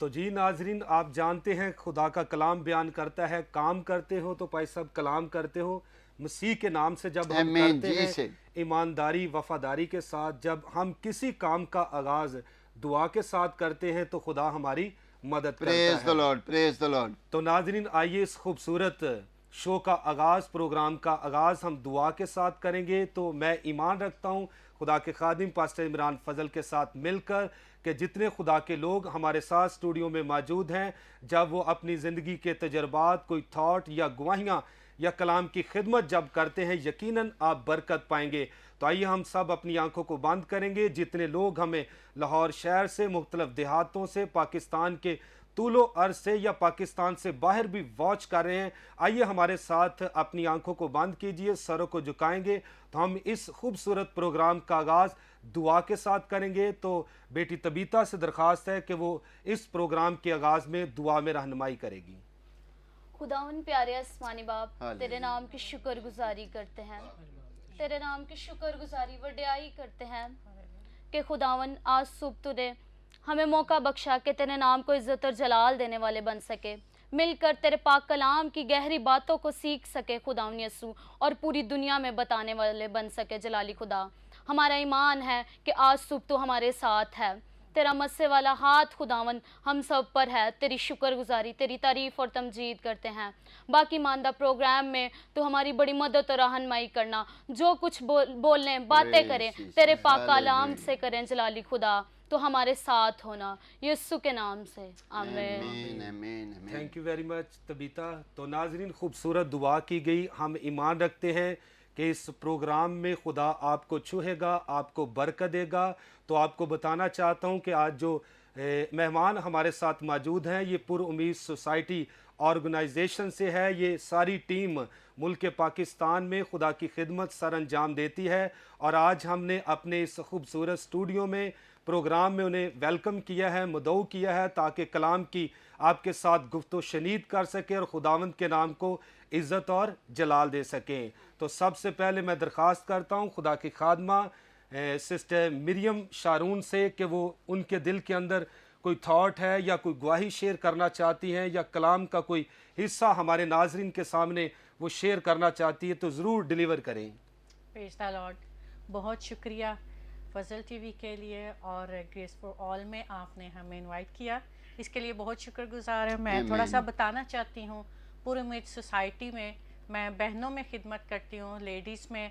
تو جی ناظرین، آپ جانتے ہیں خدا کا کلام بیان کرتا ہے کام کرتے ہو تو بھائی صاحب کلام کرتے ہو مسیح کے نام سے جب ہم آمین کرتے جی ہیں، سے ایمانداری وفاداری کے ساتھ جب ہم کسی کام کا آغاز دعا کے ساتھ کرتے ہیں تو خدا ہماری مدد پریز کرتا دا ہے۔ لارڈ، پریز دا لارڈ۔ تو ناظرین آئیے اس خوبصورت شو کا آغاز، پروگرام کا آغاز ہم دعا کے ساتھ کریں گے۔ تو میں ایمان رکھتا ہوں خدا کے خادم پاسٹر عمران فضل کے ساتھ مل کر کہ جتنے خدا کے لوگ ہمارے ساتھ اسٹوڈیو میں موجود ہیں، جب وہ اپنی زندگی کے تجربات، کوئی تھاٹ یا گواہیاں یا کلام کی خدمت جب کرتے ہیں، یقیناً آپ برکت پائیں گے۔ تو آئیے ہم سب اپنی آنکھوں کو بند کریں گے، جتنے لوگ ہمیں لاہور شہر سے، مختلف دیہاتوں سے، پاکستان کے طول و عرض سے یا پاکستان سے باہر بھی واچ کر رہے ہیں، آئیے ہمارے ساتھ اپنی آنکھوں کو بند کیجئے، سروں کو جھکائیں گے تو ہم اس خوبصورت پروگرام کا آغاز دعا کے ساتھ کریں گے۔ تو بیٹی تبیتا سے درخواست ہے کہ وہ اس پروگرام کے آغاز میں دعا میں رہنمائی کرے گی۔ خداون پیارے آسمانی باپ، ہالے تیرے نام کی شکر گزاری کرتے ہیں، تیرے نام کی شکر گزاری وڈیائی کرتے ہیں کہ خداون آج صبح تو نے ہمیں موقع بخشا کہ تیرے نام کو عزت اور جلال دینے والے بن سکے، مل کر تیرے پاک کلام کی گہری باتوں کو سیکھ سکے خداون یسوع، اور پوری دنیا میں بتانے والے بن سکے جلالی خدا۔ ہمارا ایمان ہے کہ آج صبح تو ہمارے ساتھ ہے، تیرا مسے والا ہاتھ خداون ہم سب پر ہے، تیری شکر گزاری، تیری تعریف اور تمجید کرتے ہیں۔ باقی ماندہ پروگرام میں تو ہماری بڑی مدد اور رہنمائی کرنا، جو کچھ بولنے باتیں کریں تیرے پاک کلام سے کریں جلالی خدا، تو ہمارے ساتھ ہونا، یسوع کے نام سے آمین۔ آمین آمین آمین۔ Thank you very much Tabitha. تو ناظرین خوبصورت دعا کی گئی، ہم ایمان رکھتے ہیں کہ اس پروگرام میں خدا آپ کو چھوہے گا، آپ کو برکت دے گا۔ تو آپ کو بتانا چاہتا ہوں کہ آج جو مہمان ہمارے ساتھ موجود ہیں، یہ پر امید سوسائٹی آرگنائزیشن سے ہے۔ یہ ساری ٹیم ملک پاکستان میں خدا کی خدمت سر انجام دیتی ہے، اور آج ہم نے اپنے اس خوبصورت اسٹوڈیو میں پروگرام میں انہیں ویلکم کیا ہے، مدعو کیا ہے تاکہ کلام کی آپ کے ساتھ گفت و شنید کر سکیں اور خداوند کے نام کو عزت اور جلال دے سکیں۔ تو سب سے پہلے میں درخواست کرتا ہوں خدا کی خادمہ سسٹر مریم شارون سے کہ وہ ان کے دل کے اندر کوئی تھاٹ ہے یا کوئی گواہی شیئر کرنا چاہتی ہیں یا کلام کا کوئی حصہ ہمارے ناظرین کے سامنے وہ شیئر کرنا چاہتی ہے تو ضرور ڈیلیور کریں۔ پریز دا لارڈ۔ بہت شکریہ فضل ٹی وی کے لیے اور گریس فار آل میں آپ نے ہمیں انوائٹ کیا، اس کے لیے بہت شکر گزار ہے۔ میں تھوڑا سا بتانا چاہتی ہوں، پر امید سوسائٹی میں بہنوں میں خدمت کرتی ہوں، لیڈیز میں،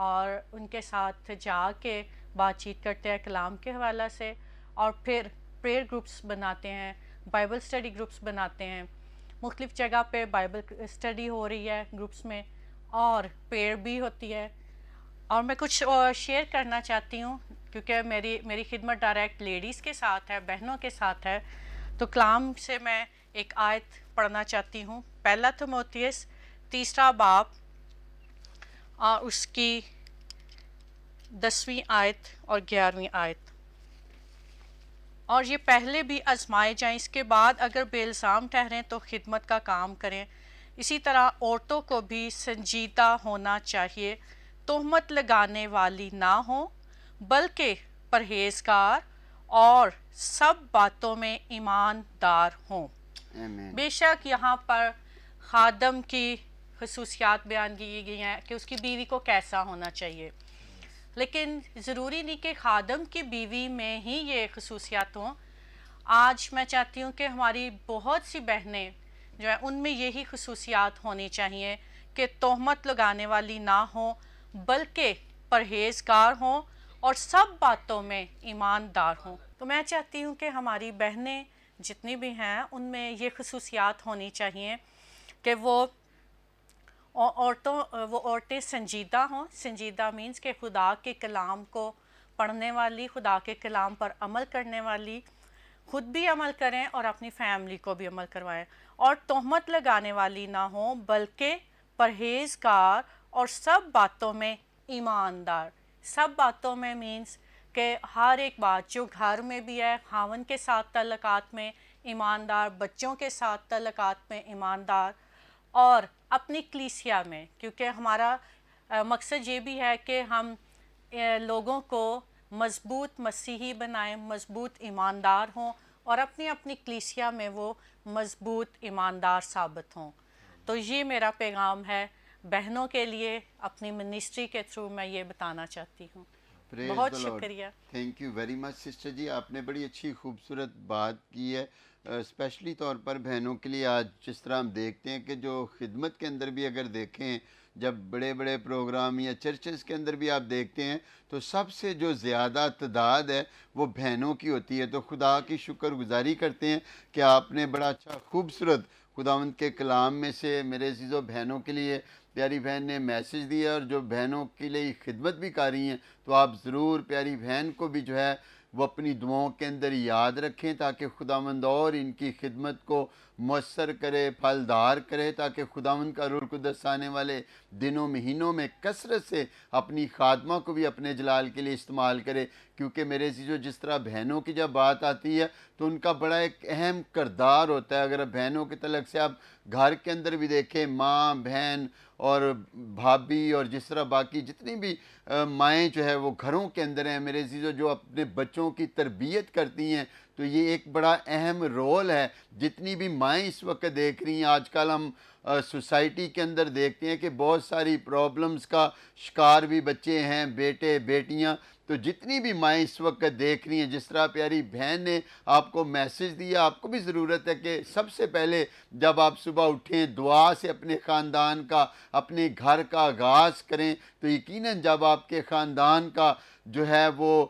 اور ان کے ساتھ جا کے بات چیت کرتے ہیں کلام کے حوالہ سے، اور پھر پریئر گروپس بناتے ہیں، بائبل اسٹڈی گروپس بناتے ہیں، مختلف جگہ پہ بائبل اسٹڈی ہو رہی ہے گروپس میں، اور پریئر بھی ہوتی ہے۔ اور میں کچھ شیئر کرنا چاہتی ہوں کیونکہ میری خدمت ڈائریکٹ لیڈیز کے ساتھ ہے، بہنوں کے ساتھ ہے۔ تو کلام سے میں ایک آیت پڑھنا چاہتی ہوں، پہلا تیموتھیوس 3 باب اور اس کی 10ویں آیت اور 11ویں آیت۔ اور یہ پہلے بھی آزمائے جائیں، اس کے بعد اگر بے الزام ٹھہریں تو خدمت کا کام کریں۔ اسی طرح عورتوں کو بھی سنجیدہ ہونا چاہیے، تہمت لگانے والی نہ ہوں بلکہ پرہیزگار اور سب باتوں میں ایماندار ہوں۔ آمین۔ بے شک یہاں پر خادم کی خصوصیات بیان کی گئی ہیں کہ اس کی بیوی کو کیسا ہونا چاہیے، لیکن ضروری نہیں کہ خادم کی بیوی میں ہی یہ خصوصیات ہوں۔ آج میں چاہتی ہوں کہ ہماری بہت سی بہنیں جو ہیں ان میں یہی خصوصیات ہونی چاہیے کہ تہمت لگانے والی نہ ہوں بلکہ پرہیزگار ہوں اور سب باتوں میں ایماندار ہوں۔ تو میں چاہتی ہوں کہ ہماری بہنیں جتنی بھی ہیں ان میں یہ خصوصیات ہونی چاہیے کہ وہ عورتیں سنجیدہ ہوں۔ سنجیدہ مینس کہ خدا کے کلام کو پڑھنے والی، خدا کے کلام پر عمل کرنے والی، خود بھی عمل کریں اور اپنی فیملی کو بھی عمل کروائیں، اور تہمت لگانے والی نہ ہوں بلکہ پرہیزگار اور سب باتوں میں ایماندار۔ سب باتوں میں مینس کہ ہر ایک بات جو گھر میں بھی ہے، خاوند کے ساتھ تعلقات میں ایماندار، بچوں کے ساتھ تعلقات میں ایماندار، اور اپنی کلیسیا میں، کیونکہ ہمارا مقصد یہ بھی ہے کہ ہم لوگوں کو مضبوط مسیحی بنائیں، مضبوط ایماندار ہوں، اور اپنی اپنی کلیسیا میں وہ مضبوط ایماندار ثابت ہوں. تو یہ میرا پیغام ہے بہنوں کے لیے، اپنی منسٹری کے تھرو میں یہ بتانا چاہتی ہوں. بہت شکریہ. Thank you very much sister ji, آپ نے بڑی اچھی خوبصورت بات کی ہے، اسپیشلی طور پر بہنوں کے لیے. آج جس طرح ہم دیکھتے ہیں کہ جو خدمت کے اندر بھی اگر دیکھیں، جب بڑے بڑے پروگرام یا چرچز کے اندر بھی آپ دیکھتے ہیں تو سب سے جو زیادہ تعداد ہے وہ بہنوں کی ہوتی ہے. تو خدا کی شکر گزاری کرتے ہیں کہ آپ نے بڑا اچھا خوبصورت خداوند کے کلام میں سے میرے عزیزوں بہنوں کے لیے پیاری بہن نے میسج دیا، اور جو بہنوں کے لیے خدمت بھی کر رہی ہیں تو آپ ضرور پیاری بہن کو بھی جو ہے وہ اپنی دعاؤں کے اندر یاد رکھیں، تاکہ خداوند اور ان کی خدمت کو مؤثر کرے، پھلدار کرے، تاکہ خداوند کا روح القدس آنے والے دنوں مہینوں میں کثرت سے اپنی خادمہ کو بھی اپنے جلال کے لیے استعمال کرے. کیونکہ میرے عزیزو جس طرح بہنوں کی جب بات آتی ہے تو ان کا بڑا ایک اہم کردار ہوتا ہے. اگر بہنوں کے تعلق سے آپ گھر کے اندر بھی دیکھیں، ماں، بہن اور بھابھی اور جس طرح باقی جتنی بھی مائیں جو ہے وہ گھروں کے اندر ہیں میرے عزیزو، جو اپنے بچوں کی تربیت کرتی ہیں، تو یہ ایک بڑا اہم رول ہے. جتنی بھی مائیں اس وقت دیکھ رہی ہیں، آج کل ہم سوسائٹی کے اندر دیکھتے ہیں کہ بہت ساری پرابلمز کا شکار بھی بچے ہیں، بیٹے بیٹیاں. تو جتنی بھی مائیں اس وقت دیکھ رہی ہیں، جس طرح پیاری بہن نے آپ کو میسج دیا، آپ کو بھی ضرورت ہے کہ سب سے پہلے جب آپ صبح اٹھیں دعا سے اپنے خاندان کا، اپنے گھر کا آغاز کریں. تو یقیناً جب آپ کے خاندان کا جو ہے وہ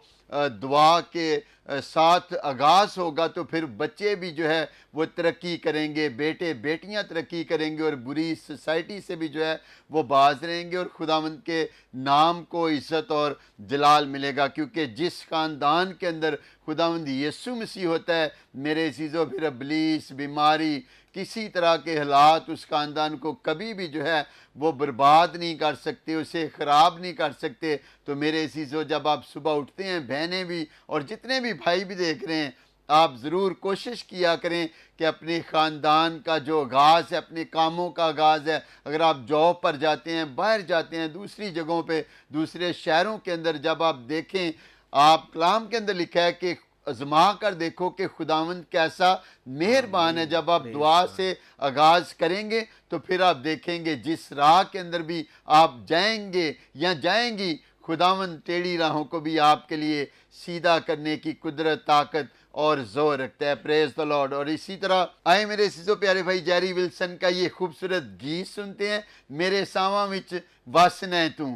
دعا کے ساتھ آغاز ہوگا تو پھر بچے بھی جو ہے وہ ترقی کریں گے، بیٹے بیٹیاں ترقی کریں گے، اور بری سوسائٹی سے بھی جو ہے وہ باز رہیں گے، اور خداوند کے نام کو عزت اور جلال ملے گا. کیونکہ جس خاندان کے اندر خداوند یسوع مسیح ہوتا ہے میرے عزیزو، پھر ابلیس، بیماری، کسی طرح کے حالات اس خاندان کو کبھی بھی جو ہے وہ برباد نہیں کر سکتے، اسے خراب نہیں کر سکتے. تو میرے عزیزو جب آپ صبح اٹھتے ہیں، بہنیں بھی اور جتنے بھی بھائی بھی دیکھ رہے ہیں، آپ ضرور کوشش کیا کریں کہ اپنے خاندان کا جو آغاز ہے، اپنے کاموں کا آغاز ہے، اگر آپ جاب پر جاتے ہیں، باہر جاتے ہیں، دوسری جگہوں پہ، دوسرے شہروں کے اندر، جب آپ دیکھیں، آپ کلام کے اندر لکھا ہے کہ آزما کر دیکھو کہ خداوند کیسا مہربان ہے. جب آپ دعا سے آغاز کریں گے تو پھر آپ دیکھیں گے جس راہ کے اندر بھی آپ جائیں گے یا جائیں گی، خداوند ٹیڑھی راہوں کو بھی آپ کے لیے سیدھا کرنے کی قدرت، طاقت اور زور رکھتا ہے. پریز دی لارڈ. اور اسی طرح آئے میرے عزیزو پیارے بھائی جیری ولسن کا یہ خوبصورت گیت سنتے ہیں، میرے ساواں وچ وسنا ہے تو.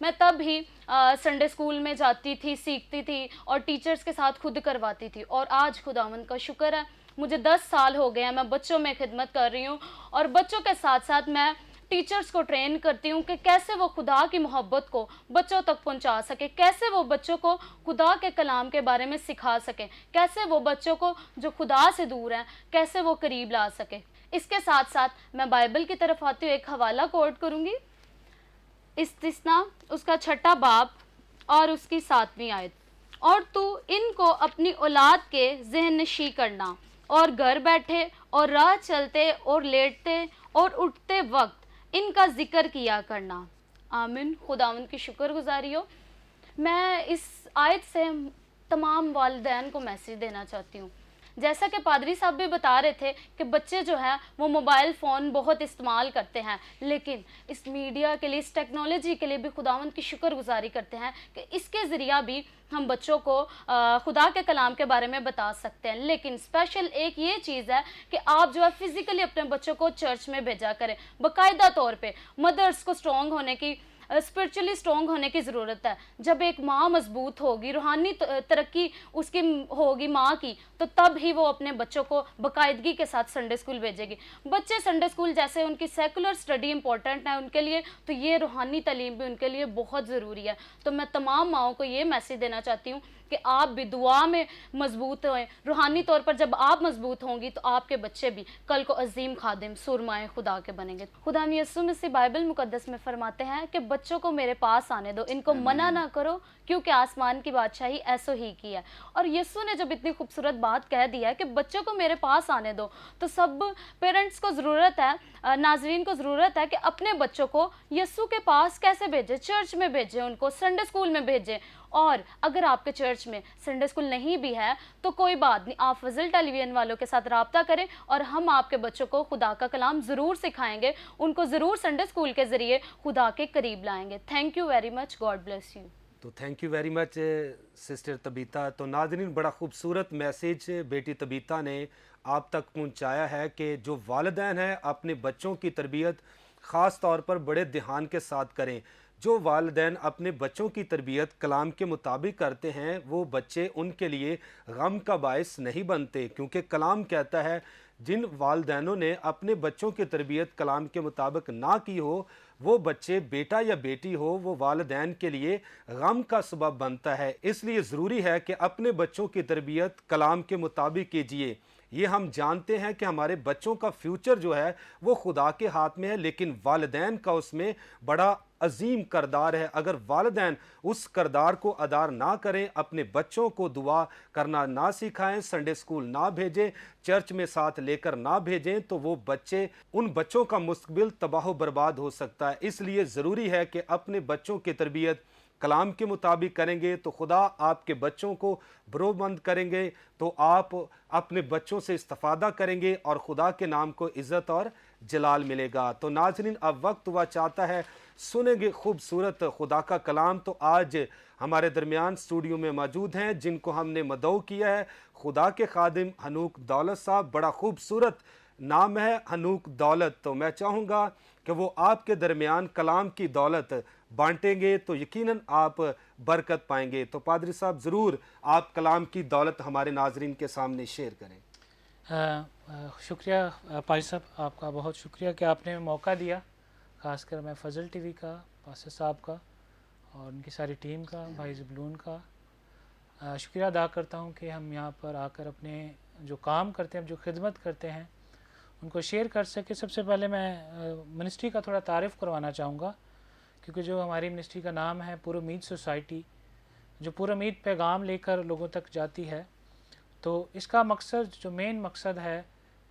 میں تب ہی سنڈے اسکول میں جاتی تھی, سیکھتی تھی اور ٹیچرز کے ساتھ خود کرواتی تھی. اور آج خداوند کا شکر ہے مجھے 10 سال ہو گئے ہیں, میں بچوں میں خدمت کر رہی ہوں اور بچوں کے ساتھ ساتھ میں ٹیچرز کو ٹرین کرتی ہوں کہ کیسے وہ خدا کی محبت کو بچوں تک پہنچا سکے, کیسے وہ بچوں کو خدا کے کلام کے بارے میں سکھا سکیں, کیسے وہ بچوں کو جو خدا سے دور ہیں کیسے وہ قریب لا سکے. اس کے ساتھ ساتھ میں بائبل کی طرف آتی ہوں, ایک حوالہ کوٹ کروں گی, استثنا اس کا 6 باب اور اس کی 7ویں آیت. اور تو ان کو اپنی اولاد کے ذہن نشیں کرنا اور گھر بیٹھے اور راہ چلتے اور لیٹتے اور اٹھتے وقت ان کا ذکر کیا کرنا. آمین. خداوند کی شکر گزاری ہو. میں اس آیت سے تمام والدین کو میسیج دینا چاہتی ہوں. جیسا کہ پادری صاحب بھی بتا رہے تھے کہ بچے جو ہیں وہ موبائل فون بہت استعمال کرتے ہیں, لیکن اس میڈیا کے لیے, اس ٹیکنالوجی کے لیے بھی خداوند کی شکر گزاری کرتے ہیں کہ اس کے ذریعہ بھی ہم بچوں کو خدا کے کلام کے بارے میں بتا سکتے ہیں. لیکن اسپیشل ایک یہ چیز ہے کہ آپ جو ہے فزیکلی اپنے بچوں کو چرچ میں بھیجا کریں. باقاعدہ طور پہ مدرس کو اسٹرانگ ہونے کی, اسپرچولی اسٹرانگ ہونے کی ضرورت ہے. جب ایک ماں مضبوط ہوگی, روحانی ترقی اس کی ہوگی ماں کی, تو تب ہی وہ اپنے بچوں کو باقاعدگی کے ساتھ سنڈے اسکول بھیجے گی. بچے سنڈے اسکول جیسے ان کی سیکولر اسٹڈی امپورٹنٹ ہے ان کے لیے, تو یہ روحانی تعلیم بھی ان کے لیے بہت ضروری ہے. تو میں تمام ماؤں کو یہ میسیج دینا چاہتی ہوں کہ آپ بھی دعا میں مضبوط ہوئیں. روحانی طور پر جب آپ مضبوط ہوں گی تو آپ کے بچے بھی کل کو عظیم خادم سرمائے خدا کے بنیں گے. خدا یسوع مسیح بائبل مقدس میں فرماتے ہیں کہ بچوں کو میرے پاس آنے دو, ان کو منع نہ کرو کیونکہ آسمان کی بادشاہی ایسو ہی کی ہے. اور یسوع نے جب اتنی خوبصورت بات کہہ دیا ہے کہ بچوں کو میرے پاس آنے دو, تو سب پیرنٹس کو ضرورت ہے, ناظرین کو ضرورت ہے کہ اپنے بچوں کو یسوع کے پاس کیسے بھیجیں, چرچ میں بھیجیں, ان کو سنڈے اسکول میں بھیجیں. اور اگر آپ کے چرچ میں سنڈے اسکول نہیں بھی ہے تو کوئی بات نہیں, آپ فضل ٹیلی ویژن والوں کے ساتھ رابطہ کریں اور ہم آپ کے بچوں کو خدا کا کلام ضرور سکھائیں گے, ان کو ضرور سنڈے اسکول کے ذریعے خدا کے قریب لائیں گے. Thank you very much, God bless you. تو thank you very much sister Tabitha. تو ناظرین, بڑا خوبصورت میسیج بیٹی تبیتا نے آپ تک پہنچایا ہے کہ جو والدین ہیں اپنے بچوں کی تربیت خاص طور پر بڑے دھیان کے ساتھ کریں. جو والدین اپنے بچوں کی تربیت کلام کے مطابق کرتے ہیں وہ بچے ان کے لیے غم کا باعث نہیں بنتے, کیونکہ کلام کہتا ہے جن والدینوں نے اپنے بچوں کی تربیت کلام کے مطابق نہ کی ہو وہ بچے, بیٹا یا بیٹی ہو, وہ والدین کے لیے غم کا سبب بنتا ہے. اس لیے ضروری ہے کہ اپنے بچوں کی تربیت کلام کے مطابق کیجیے. یہ ہم جانتے ہیں کہ ہمارے بچوں کا فیوچر جو ہے وہ خدا کے ہاتھ میں ہے, لیکن والدین کا اس میں بڑا عظیم کردار ہے. اگر والدین اس کردار کو ادا نہ کریں, اپنے بچوں کو دعا کرنا نہ سکھائیں, سنڈے اسکول نہ بھیجیں, چرچ میں ساتھ لے کر نہ بھیجیں, تو وہ بچے, ان بچوں کا مستقبل تباہ و برباد ہو سکتا ہے. اس لیے ضروری ہے کہ اپنے بچوں کی تربیت کلام کے مطابق کریں گے تو خدا آپ کے بچوں کو برومند کریں گے, تو آپ اپنے بچوں سے استفادہ کریں گے اور خدا کے نام کو عزت اور جلال ملے گا. تو ناظرین, اب وقت ہوا چاہتا ہے سنیں گے خوبصورت خدا کا کلام. تو آج ہمارے درمیان اسٹوڈیو میں موجود ہیں جن کو ہم نے مدعو کیا ہے, خدا کے خادم حنوک دولت صاحب. بڑا خوبصورت نام ہے حنوک دولت. تو میں چاہوں گا کہ وہ آپ کے درمیان کلام کی دولت بانٹیں گے تو یقیناً آپ برکت پائیں گے. تو پادری صاحب, ضرور آپ کلام کی دولت ہمارے ناظرین کے سامنے شیئر کریں. شکریہ پادری صاحب, آپ کا بہت شکریہ کہ آپ نے موقع دیا. خاص کر میں فضل ٹی وی کا, پاسٹر صاحب کا اور ان کی ساری ٹیم کا, بھائی زبلون کا شکریہ ادا کرتا ہوں کہ ہم یہاں پر آ کر اپنے جو کام کرتے ہیں, جو خدمت کرتے ہیں, ان کو شیئر کر سکے. سب سے پہلے میں منسٹری کا تھوڑا تعارف کروانا چاہوں گا, کیونکہ جو ہماری منسٹری کا نام ہے پر امید سوسائٹی, جو پر امید پیغام لے کر لوگوں تک جاتی ہے. تو اس کا مقصد, جو مین مقصد ہے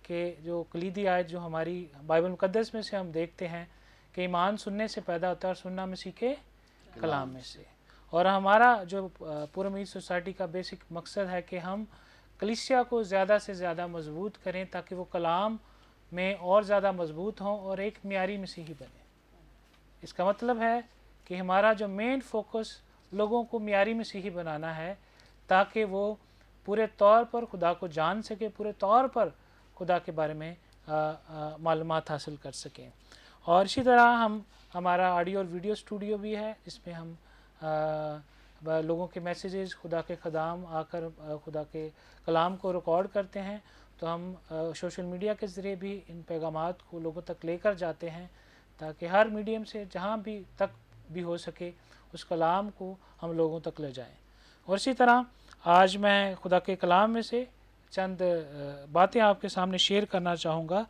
کہ جو کلیدی آیت جو ہماری بائبل مقدس میں سے ہم دیکھتے ہیں کہ ایمان سننے سے پیدا ہوتا ہے اور سننا مسیح کے کلام میں سے. اور ہمارا جو پر امید سوسائٹی کا بیسک مقصد ہے کہ ہم کلیسیا کو زیادہ سے زیادہ مضبوط کریں تاکہ وہ کلام میں اور زیادہ مضبوط ہوں اور ایک معیاری مسیحی بنے. اس کا مطلب ہے کہ ہمارا جو مین فوکس لوگوں کو معیاری مسیحی بنانا ہے تاکہ وہ پورے طور پر خدا کو جان سکے, پورے طور پر خدا کے بارے میں معلومات حاصل کر سکیں. اور اسی طرح ہمارا آڈیو اور ویڈیو اسٹوڈیو بھی ہے، جس میں ہم لوگوں کے میسیجز، خدا کے خدام آ کر خدا کے کلام کو ریکارڈ کرتے ہیں، تو ہم سوشل میڈیا کے ذریعے بھی ان پیغامات کو لوگوں تک لے کر جاتے ہیں، تاکہ ہر میڈیم سے جہاں بھی تک بھی ہو سکے اس کلام کو ہم لوگوں تک لے جائیں۔ اور اسی طرح آج میں خدا کے کلام میں سے چند باتیں آپ کے سامنے شیئر کرنا چاہوں گا۔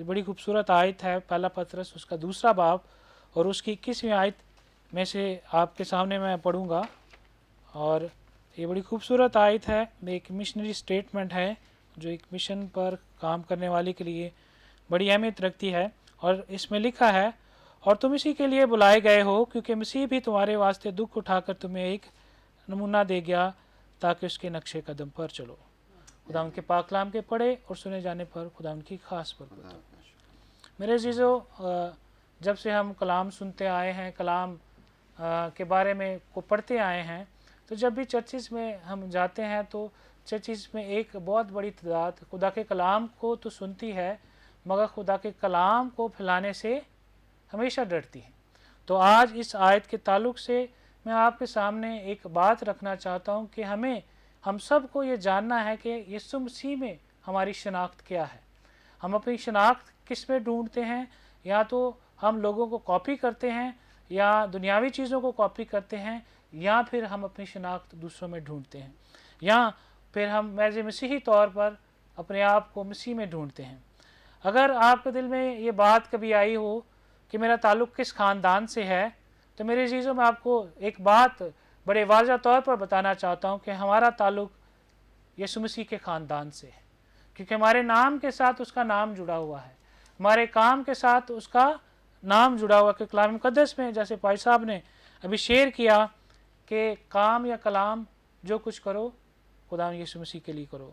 بڑی خوبصورت آیت ہے، پہلا پطرس اس کا 2 باب اور اس کی 21ویں آیت میں سے آپ کے سامنے میں پڑھوں گا، اور یہ بڑی خوبصورت آیت ہے، ایک مشنری سٹیٹمنٹ ہے جو ایک مشن پر کام کرنے والے کے لیے بڑی اہمیت رکھتی ہے۔ اور اس میں لکھا ہے، اور تم اسی کے لیے بلائے گئے ہو کیونکہ مسیح بھی تمہارے واسطے دکھ اٹھا کر تمہیں ایک نمونہ دے گیا تاکہ اس کے نقشے قدم پر چلو۔ خدا ان کے پاک کلام کے پڑھے اور سنے جانے پر خدا ان کی خاص برکت ہو۔ میرے عزیزو، جب سے ہم کلام سنتے آئے ہیں، کلام کے بارے میں کو پڑھتے آئے ہیں، تو جب بھی چرچز میں ہم جاتے ہیں تو چرچز میں ایک بہت بڑی تعداد خدا کے کلام کو تو سنتی ہے، مگر خدا کے کلام کو پھیلانے سے ہمیشہ ڈرتی ہے۔ تو آج اس آیت کے تعلق سے میں آپ کے سامنے ایک بات رکھنا چاہتا ہوں کہ ہم سب کو یہ جاننا ہے کہ یسوع مسیح میں ہماری شناخت کیا ہے۔ ہم اپنی شناخت کس میں ڈھونڈتے ہیں؟ یا تو ہم لوگوں کو کاپی کرتے ہیں، یا دنیاوی چیزوں کو کاپی کرتے ہیں، یا پھر ہم اپنی شناخت دوسروں میں ڈھونڈتے ہیں، یا پھر ہم محض مسیحی طور پر اپنے آپ کو مسیح میں ڈھونڈتے ہیں۔ اگر آپ کے دل میں یہ بات کبھی آئی ہو کہ میرا تعلق کس خاندان سے ہے، تو میرے عزیزوں میں آپ کو ایک بات بڑے واضح طور پر بتانا چاہتا ہوں کہ ہمارا تعلق یسوع مسیح کے خاندان سے ہے، کیونکہ ہمارے نام کے ساتھ اس کا نام جڑا ہوا ہے، ہمارے کام کے ساتھ اس کا نام جڑا ہوا ہے۔ کہ کلام مقدس میں جیسے پائی صاحب نے ابھی شیئر کیا کہ کام یا کلام جو کچھ کرو خدا یسوع مسیح کے لیے کرو،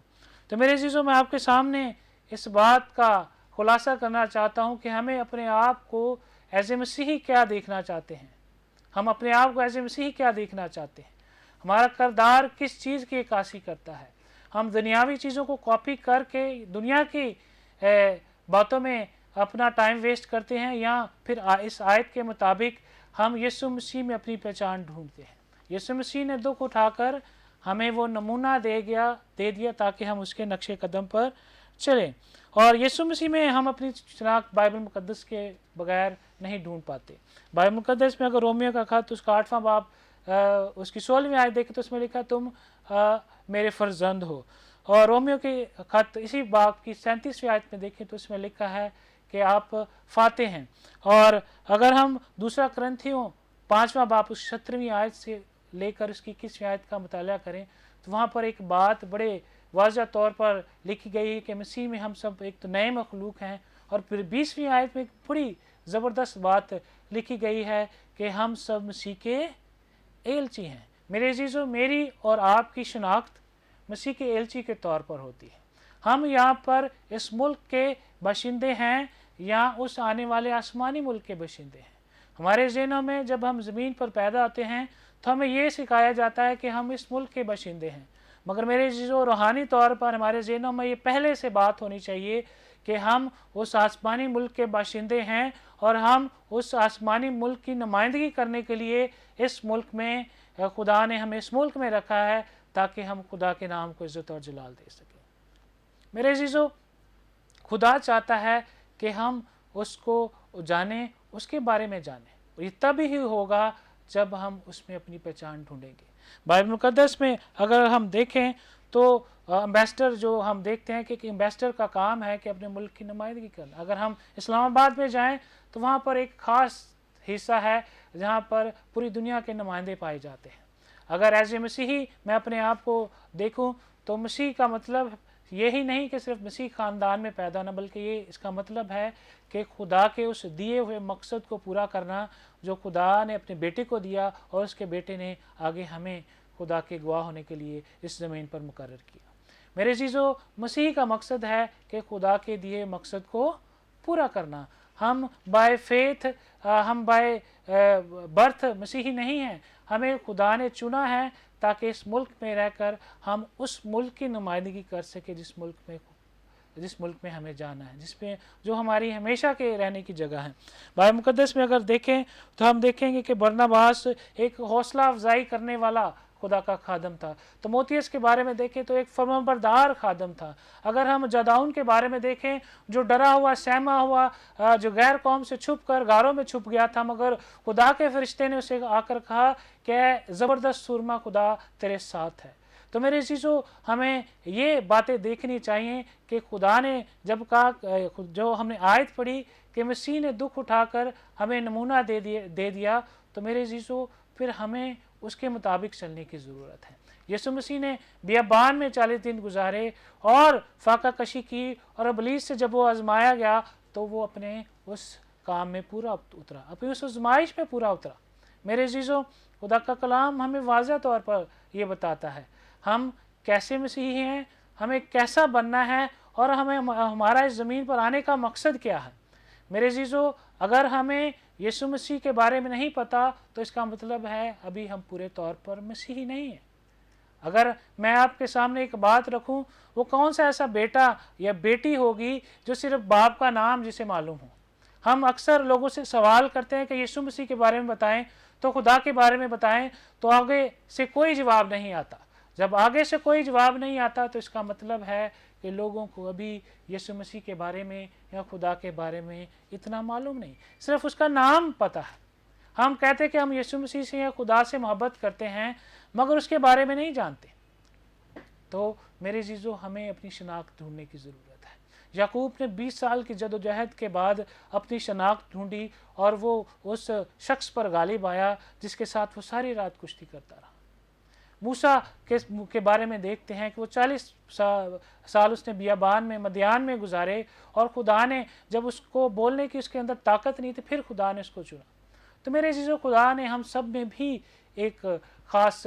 تو میرے عزیزوں میں آپ کے سامنے اس بات کا خلاصہ کرنا چاہتا ہوں کہ ہمیں اپنے آپ کو ایز اے مسیحی کیا دیکھنا چاہتے ہیں، ہم اپنے آپ کو ایز اے مسیحی کیا دیکھنا چاہتے ہیں، ہمارا کردار کس چیز کی عکاسی کرتا ہے۔ ہم دنیاوی چیزوں کو کاپی کر کے دنیا کی باتوں میں اپنا ٹائم ویسٹ کرتے ہیں، یا پھر اس آیت کے مطابق ہم یسوع مسیح میں اپنی پہچان ڈھونڈتے ہیں۔ یسوع مسیح نے دکھ اٹھا کر ہمیں وہ نمونہ دے دیا تاکہ ہم اس کے نقش قدم پر چلیں، اور یسوع مسیح میں ہم اپنی شناخت بائبل مقدس کے بغیر نہیں ڈھونڈ پاتے۔ بائبل مقدس میں اگر رومیو کا خط اس کا 8واں باب اس کی 16ویں آیت دیکھیں تو اس میں لکھا تم میرے فرزند ہو، اور رومیو کی خط اسی باب کی 37ویں آیت میں دیکھیں تو اس میں لکھا ہے کہ آپ فاتح ہیں۔ اور اگر ہم دوسرا کرنتھیوں 5واں باب اس 17ویں آیت سے لے کر اس کی 21ویں آیت کا مطالعہ کریں تو وہاں پر ایک بات بڑے واضح طور پر لکھی گئی ہے کہ مسیح میں ہم سب ایک تو نئے مخلوق ہیں، اور پھر 20ویں آیت میں ایک بڑی زبردست بات لکھی گئی ہے کہ ہم سب مسیح کے ایلچی ہیں۔ میرے عزیزوں، میری اور آپ کی شناخت مسیح کے ایلچی کے طور پر ہوتی ہے۔ ہم یہاں پر اس ملک کے باشندے ہیں یا اس آنے والے آسمانی ملک کے باشندے ہیں۔ ہمارے ذہنوں میں جب ہم زمین پر پیدا ہوتے ہیں تو ہمیں یہ سکھایا جاتا ہے کہ ہم اس ملک کے باشندے ہیں، مگر میرے عزیزوں روحانی طور پر ہمارے ذہنوں میں یہ پہلے سے بات ہونی چاہیے کہ ہم اس آسمانی ملک کے باشندے ہیں، اور ہم اس آسمانی ملک کی نمائندگی کرنے کے لیے اس ملک میں خدا نے ہمیں اس ملک میں رکھا ہے تاکہ ہم خدا کے نام کو عزت اور جلال دے سکیں۔ میرے عزیزوں، خدا چاہتا ہے کہ ہم اس کو جانیں، اس کے بارے میں جانیں، اور یہ تب ہی ہوگا جب ہم اس میں اپنی پہچان ڈھونڈیں گے۔ بائبل مقدس میں اگر ہم دیکھیں تو امبیسڈر جو ہم دیکھتے ہیں کہ امبیسڈر کا کام ہے کہ اپنے ملک کی نمائندگی کرنا۔ اگر ہم اسلام آباد میں جائیں تو وہاں پر ایک خاص حصہ ہے جہاں پر پوری دنیا کے نمائندے پائے جاتے ہیں۔ اگر ایز اے مسیحی میں اپنے آپ کو دیکھوں تو مسیح کا مطلب یہی نہیں کہ صرف مسیح خاندان میں پیدا ہونا، بلکہ یہ اس کا مطلب ہے کہ خدا کے اس دیے ہوئے مقصد کو پورا کرنا جو خدا نے اپنے بیٹے کو دیا، اور اس کے بیٹے نے آگے ہمیں خدا کے گواہ ہونے کے لیے اس زمین پر مقرر کیا۔ میرے عزیزو، مسیح کا مقصد ہے کہ خدا کے دیے مقصد کو پورا کرنا۔ ہم بائی فیتھ، ہم بائی برتھ مسیحی نہیں ہیں، ہمیں خدا نے چنا ہے تاکہ اس ملک میں رہ کر ہم اس ملک کی نمائندگی کر سکیں جس ملک میں جس ملک میں ہمیں جانا ہے، جس میں جو ہماری ہمیشہ کے رہنے کی جگہ ہے۔ بائبل مقدس میں اگر دیکھیں تو ہم دیکھیں گے کہ برناباس ایک حوصلہ افزائی کرنے والا خدا کا خادم تھا۔ تimotheus کے بارے میں دیکھیں تو ایک فرمانبردار خادم تھا۔ اگر ہم جدعون کے بارے میں دیکھیں جو ڈرا ہوا سہما ہوا، جو غیر قوم سے چھپ کر غاروں میں چھپ گیا تھا، مگر خدا کے فرشتے نے اسے آ کر کہا کہ اے زبردست سورما، خدا تیرے ساتھ ہے۔ تو میرے عزیزو، ہمیں یہ باتیں دیکھنی چاہیے کہ خدا نے جب کہا، جو ہم نے آیت پڑھی کہ مسیح نے دکھ اٹھا کر ہمیں نمونہ دے دیا، تو میرے عزیزو پھر ہمیں اس کے مطابق چلنے کی ضرورت ہے۔ یسوع مسیح نے بیابان میں 40 دن گزارے اور فاقہ کشی کی، اور ابلیس سے جب وہ آزمایا گیا تو وہ اپنے اس کام میں پورا اترا، اپنی اس آزمائش میں پورا اترا۔ میرے عزیزو، خدا کا کلام ہمیں واضح طور پر یہ بتاتا ہے ہم کیسے مسیحی ہیں، ہمیں کیسا بننا ہے، اور ہمارا اس زمین پر آنے کا مقصد کیا ہے۔ میرے عزیزو، اگر ہمیں یسوع مسیح کے بارے میں نہیں پتا تو اس کا مطلب ہے ابھی ہم پورے طور پر مسیحی نہیں ہیں۔ اگر میں آپ کے سامنے ایک بات رکھوں، وہ کون سا ایسا بیٹا یا بیٹی ہوگی جو صرف باپ کا نام جسے معلوم ہو؟ ہم اکثر لوگوں سے سوال کرتے ہیں کہ یسوع مسیح کے بارے میں بتائیں، تو خدا کے بارے میں بتائیں، تو آگے سے کوئی جواب نہیں آتا۔ جب آگے سے کوئی جواب نہیں آتا تو اس کا مطلب ہے کہ لوگوں کو ابھی یسوع مسیح کے بارے میں یا خدا کے بارے میں اتنا معلوم نہیں، صرف اس کا نام پتہ ہے۔ ہم کہتے کہ ہم یسوع مسیح سے یا خدا سے محبت کرتے ہیں، مگر اس کے بارے میں نہیں جانتے۔ تو میرے عزیزو، ہمیں اپنی شناخت ڈھونڈنے کی ضرورت ہے۔ یعقوب نے 20 سال کی جد و جہد کے بعد اپنی شناخت ڈھونڈی، اور وہ اس شخص پر غالب آیا جس کے ساتھ وہ ساری رات کشتی کرتا رہا۔ موسیٰ کے بارے میں دیکھتے ہیں کہ وہ 40 سال اس نے بیابان میں مدیان میں گزارے، اور خدا نے جب اس کو بولنے کی اس کے اندر طاقت نہیں تھی، پھر خدا نے اس کو چنا۔ تو میرے عزیزو، خدا نے ہم سب میں بھی ایک خاص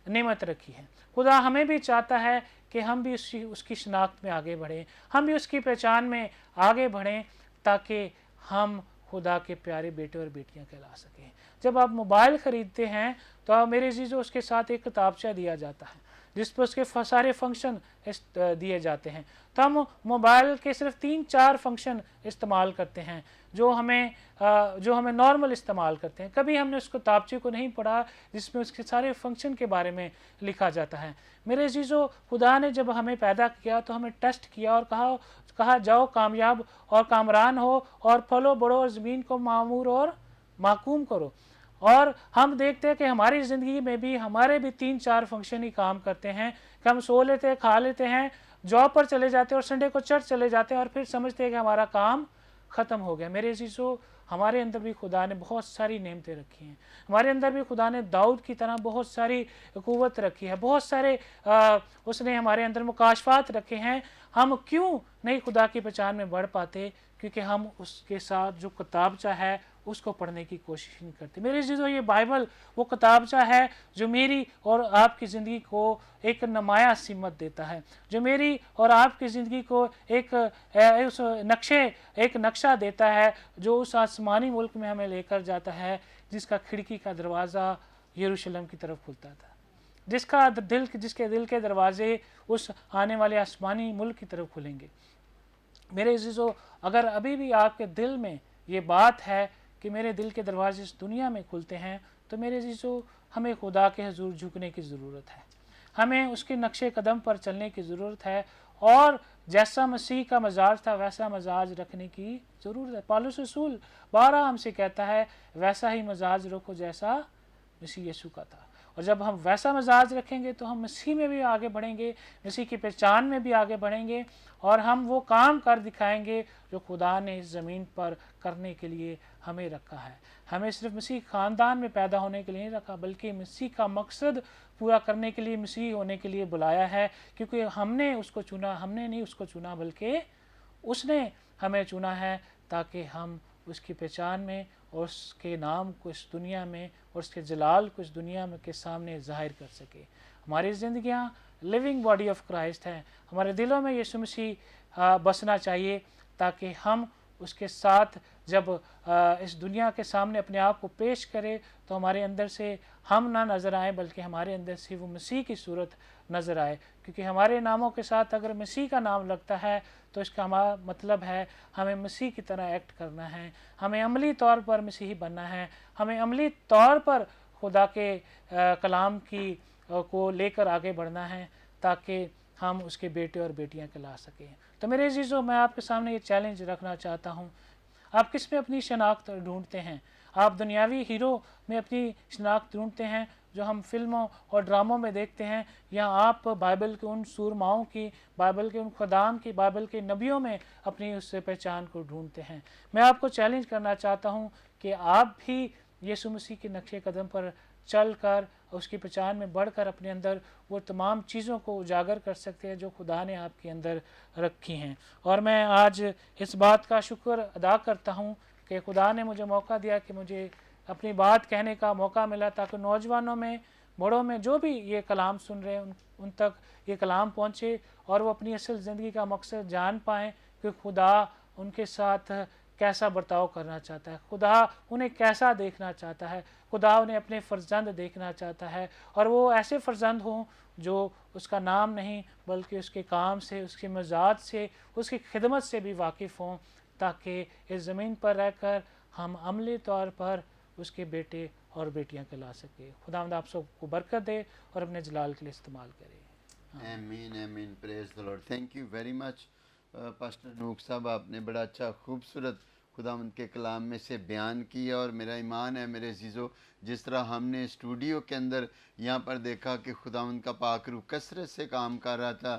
نعمت رکھی ہے۔ خدا ہمیں بھی چاہتا ہے کہ ہم بھی اس کی شناخت میں آگے بڑھیں، ہم بھی اس کی پہچان میں آگے بڑھیں، تاکہ ہم خدا کے پیارے بیٹے اور بیٹیاں کہلا سکیں۔ جب آپ موبائل خریدتے ہیں تو میرے عزیزو، اس کے ساتھ ایک کتابچہ دیا جاتا ہے جس پہ اس کے سارے فنکشن دیے جاتے ہیں۔ تو ہم موبائل کے صرف 3-4 فنکشن استعمال کرتے ہیں جو ہمیں نارمل استعمال کرتے ہیں۔ کبھی ہم نے اس کتابچے کو نہیں پڑھا جس میں اس کے سارے فنکشن کے بارے میں لکھا جاتا ہے۔ میرے عزیزو، خدا نے جب ہمیں پیدا کیا تو ہمیں ٹیسٹ کیا اور کہا جاؤ کامیاب اور کامران ہو، اور پھلو بڑھو، اور زمین کو معمور اور محکوم کرو۔ اور ہم دیکھتے ہیں کہ ہماری زندگی میں بھی ہمارے بھی 3-4 فنکشن ہی کام کرتے ہیں کہ ہم سو لیتے ہیں، کھا لیتے ہیں، جاب پر چلے جاتے ہیں، اور سنڈے کو چرچ چلے جاتے ہیں، اور پھر سمجھتے ہیں کہ ہمارا کام ختم ہو گیا۔ میرے عزیزو، ہمارے اندر بھی خدا نے بہت ساری نعمتیں رکھی ہیں۔ ہمارے اندر بھی خدا نے داؤد کی طرح بہت ساری قوت رکھی ہے، بہت سارے اس نے ہمارے اندر مکاشفات رکھے ہیں۔ ہم کیوں نہیں خدا کی پہچان میں بڑھ پاتے؟ کیونکہ ہم اس کے ساتھ جو کتابچہ ہے اس کو پڑھنے کی کوشش نہیں کرتے۔ میرے عزیزو، یہ بائبل وہ کتابچہ ہے جو میری اور آپ کی زندگی کو ایک نمایاں سمت دیتا ہے، جو میری اور آپ کی زندگی کو ایک نقشہ دیتا ہے، جو اس آسمانی ملک میں ہمیں لے کر جاتا ہے جس کا کھڑکی کا دروازہ یروشلم کی طرف کھلتا تھا، جس کے دل کے دروازے اس آنے والے آسمانی ملک کی طرف کھلیں گے۔ میرے عزیزو، اگر ابھی بھی آپ کے دل میں یہ بات ہے کہ میرے دل کے دروازے اس دنیا میں کھلتے ہیں، تو میرے عزیزو، ہمیں خدا کے حضور جھکنے کی ضرورت ہے، ہمیں اس کے نقش قدم پر چلنے کی ضرورت ہے، اور جیسا مسیح کا مزاج تھا ویسا مزاج رکھنے کی ضرورت ہے۔ پالوس رسول بارہ ہم سے کہتا ہے ویسا ہی مزاج رکھو جیسا مسیح یسوع کا تھا۔ اور جب ہم ویسا مزاج رکھیں گے تو ہم مسیح میں بھی آگے بڑھیں گے، مسیح کی پہچان میں بھی آگے بڑھیں گے، اور ہم وہ کام کر دکھائیں گے جو خدا نے اس زمین پر کرنے کے لیے ہمیں رکھا ہے۔ ہمیں صرف مسیح خاندان میں پیدا ہونے کے لیے نہیں رکھا، بلکہ مسیح کا مقصد پورا کرنے کے لیے، مسیح ہونے کے لیے بلایا ہے، کیونکہ ہم نے اس کو چنا، ہم نے نہیں اس کو چنا بلکہ اس نے ہمیں چنا ہے، تاکہ ہم اس کی پہچان میں اور اس کے نام کو اس دنیا میں اور اس کے جلال کو اس دنیا میں کے سامنے ظاہر کر سکے۔ ہماری زندگیاں لیونگ باڈی آف کرائسٹ ہیں، ہمارے دلوں میں یسوع مسیح بسنا چاہیے، تاکہ ہم اس کے ساتھ جب اس دنیا کے سامنے اپنے آپ کو پیش کرے تو ہمارے اندر سے ہم نہ نظر آئیں، بلکہ ہمارے اندر سے وہ مسیح کی صورت نظر آئے، کیونکہ ہمارے ناموں کے ساتھ اگر مسیح کا نام لگتا ہے تو اس کا مطلب ہے ہمیں مسیح کی طرح ایکٹ کرنا ہے، ہمیں عملی طور پر مسیحی بننا ہے، ہمیں عملی طور پر خدا کے کلام کی کو لے کر آگے بڑھنا ہے تاکہ ہم اس کے بیٹے اور بیٹیاں کہلا سکیں۔ تو میرے عزیزو، میں آپ کے سامنے یہ چیلنج رکھنا چاہتا ہوں، آپ کس میں اپنی شناخت ڈھونڈتے ہیں؟ آپ دنیاوی ہیرو میں اپنی شناخت ڈھونڈتے ہیں جو ہم فلموں اور ڈراموں میں دیکھتے ہیں، یا آپ بائبل کے ان سورماؤں کی، بائبل کے ان خدام کی، بائبل کے نبیوں میں اپنی اس پہچان کو ڈھونڈتے ہیں؟ میں آپ کو چیلنج کرنا چاہتا ہوں کہ آپ بھی یسوع مسیح کے نقش قدم پر چل کر اس کی پہچان میں بڑھ کر اپنے اندر وہ تمام چیزوں کو اجاگر کر سکتے ہیں جو خدا نے آپ کے اندر رکھی ہیں۔ اور میں آج اس بات کا شکر ادا کرتا ہوں کہ خدا نے مجھے موقع دیا کہ مجھے اپنی بات کہنے کا موقع ملا تاکہ نوجوانوں میں، بڑوں میں جو بھی یہ کلام سن رہے ہیں ان تک یہ کلام پہنچے اور وہ اپنی اصل زندگی کا مقصد جان پائیں کہ خدا ان کے ساتھ کیسا برتاؤ کرنا چاہتا ہے، خدا انہیں کیسا دیکھنا چاہتا ہے، خدا انہیں اپنے فرزند دیکھنا چاہتا ہے، اور وہ ایسے فرزند ہوں جو اس کا نام نہیں بلکہ اس کے کام سے، اس کے مزاج سے، اس کی خدمت سے بھی واقف ہوں، تاکہ اس زمین پر رہ کر ہم عملی طور پر اس کے بیٹے اور بیٹیاں کہلا سکے۔ خداوند آپ سب کو برکت دے اور اپنے جلال کے لیے استعمال کرے۔ آمین آمین، praise the Lord. Thank you very much pastor نوک صاحب، آپ نے بڑا اچھا خوبصورت خداوند کے کلام میں سے بیان کیا، اور میرا ایمان ہے میرے عزیزو، جس طرح ہم نے اسٹوڈیو کے اندر یہاں پر دیکھا کہ خداوند کا پاک روح کثرت سے کام کر رہا تھا،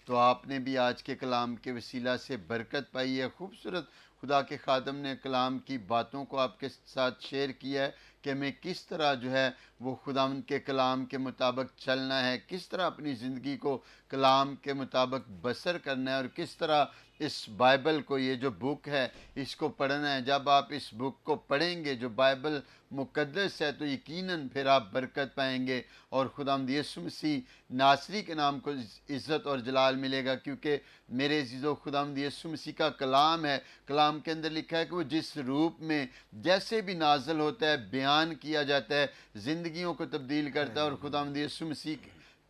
تو آپ نے بھی آج کے کلام کے وسیلہ سے برکت پائی ہے۔ خوبصورت خدا کے خادم نے کلام کی باتوں کو آپ کے ساتھ شیئر کیا ہے کہ ہمیں کس طرح جو ہے وہ خداوند کے کلام کے مطابق چلنا ہے، کس طرح اپنی زندگی کو کلام کے مطابق بسر کرنا ہے، اور کس طرح اس بائبل کو، یہ جو بک ہے، اس کو پڑھنا ہے۔ جب آپ اس بک کو پڑھیں گے جو بائبل مقدس ہے تو یقیناً پھر آپ برکت پائیں گے، اور خداوند یسوع مسیح ناصری کے نام کو عزت اور جلال ملے گا، کیونکہ میرے عزیزو خداوند یسوع مسیح کا کلام ہے، کلام کے اندر لکھا ہے کہ وہ جس روپ میں جیسے بھی نازل ہوتا ہے، بیان کیا جاتا ہے، زندگیوں کو تبدیل کرتا ہے، اور خداوند یسوع مسیح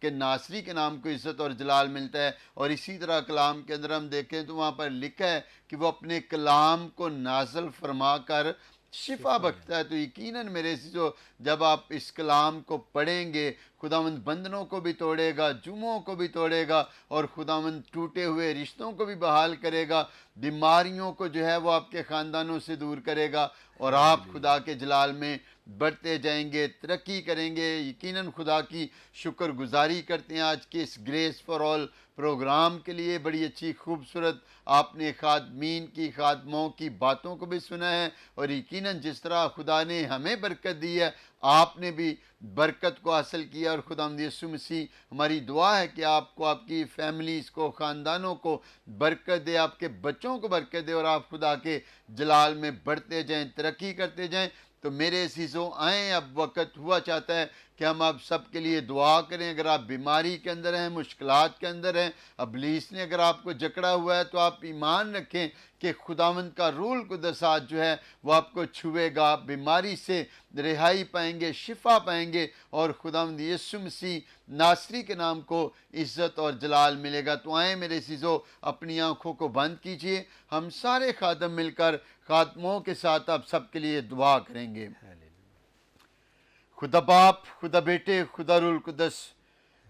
کہ ناصری کے نام کو عزت اور جلال ملتا ہے۔ اور اسی طرح کلام کے اندر ہم دیکھیں تو وہاں پر لکھا ہے کہ وہ اپنے کلام کو نازل فرما کر شفا بخشتا ہے۔ تو یقیناً میرے عزیزو، جب آپ اس کلام کو پڑھیں گے، خداوند بندنوں کو بھی توڑے گا، جموں کو بھی توڑے گا، اور خداوند ٹوٹے ہوئے رشتوں کو بھی بحال کرے گا، بیماریوں کو جو ہے وہ آپ کے خاندانوں سے دور کرے گا، اور آپ خدا کے جلال میں بڑھتے جائیں گے، ترقی کریں گے۔ یقیناً خدا کی شکر گزاری کرتے ہیں آج کے اس گریس فار آل پروگرام کے لیے۔ بڑی اچھی خوبصورت آپ نے خادمین کی، خادموں کی باتوں کو بھی سنا ہے، اور یقیناً جس طرح خدا نے ہمیں برکت دی ہے، آپ نے بھی برکت کو حاصل کیا، اور خداوند یسوع مسیح ہماری دعا ہے کہ آپ کو، آپ کی فیملیز کو، خاندانوں کو برکت دے، آپ کے بچوں کو برکت دے، اور آپ خدا کے جلال میں بڑھتے جائیں، ترقی کرتے جائیں۔ تو میرے عزیزوں، آئیں، اب وقت ہوا چاہتا ہے کہ ہم آپ سب کے لیے دعا کریں۔ اگر آپ بیماری کے اندر ہیں، مشکلات کے اندر ہیں، ابلیس نے اگر آپ کو جکڑا ہوا ہے، تو آپ ایمان رکھیں کہ خداوند کا روح القدس آج جو ہے وہ آپ کو چھوئے گا، بیماری سے رہائی پائیں گے، شفا پائیں گے، اور خداوند یسوع مسیح ناصری کے نام کو عزت اور جلال ملے گا۔ تو آئیں میرے عزیزو، اپنی آنکھوں کو بند کیجئے، ہم سارے خادم مل کر خادموں کے ساتھ آپ سب کے لیے دعا کریں گے۔ خدا باپ، خدا بیٹے، خدا روح القدس،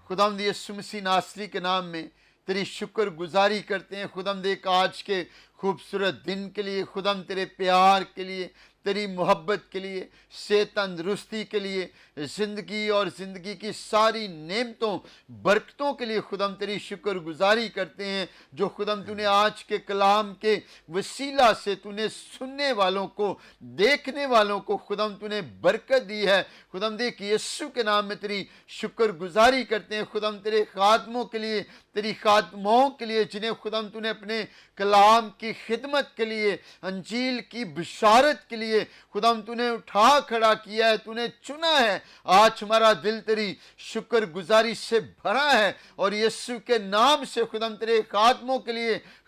خداوند یسوع مسیح ناصری کے نام میں تیری شکر گزاری کرتے ہیں خداوند ایک آج کے خوبصورت دن کے لیے، خداوند تیرے پیار کے لیے، تیری محبت کے لیے، صحت تندرستی کے لیے، زندگی اور زندگی کی ساری نعمتوں برکتوں کے لیے خداوند تیری شکر گزاری کرتے ہیں، جو خداوند تو نے آج کے کلام کے وسیلہ سے تو نے سننے والوں کو، دیکھنے والوں کو خداوند تو نے برکت دی ہے۔ خداوند ایک یسوع کے نام میں تیری شکر گزاری کرتے ہیں خداوند تیرے خادموں کے لیے، تیری خادموں کے لیے، جنہیں خداوند تو نے اپنے کلام کی خدمت کے لیے، انجیل کی بشارت کے لیے خداوند تو نے اٹھا کھڑا کیا ہے، تو نے چنا ہے۔ آج ہمارا دل تیری شکر گزاری سے بھرا ہے، اور یسوع کے نام سے خداوند تیرے خادموں کے لیے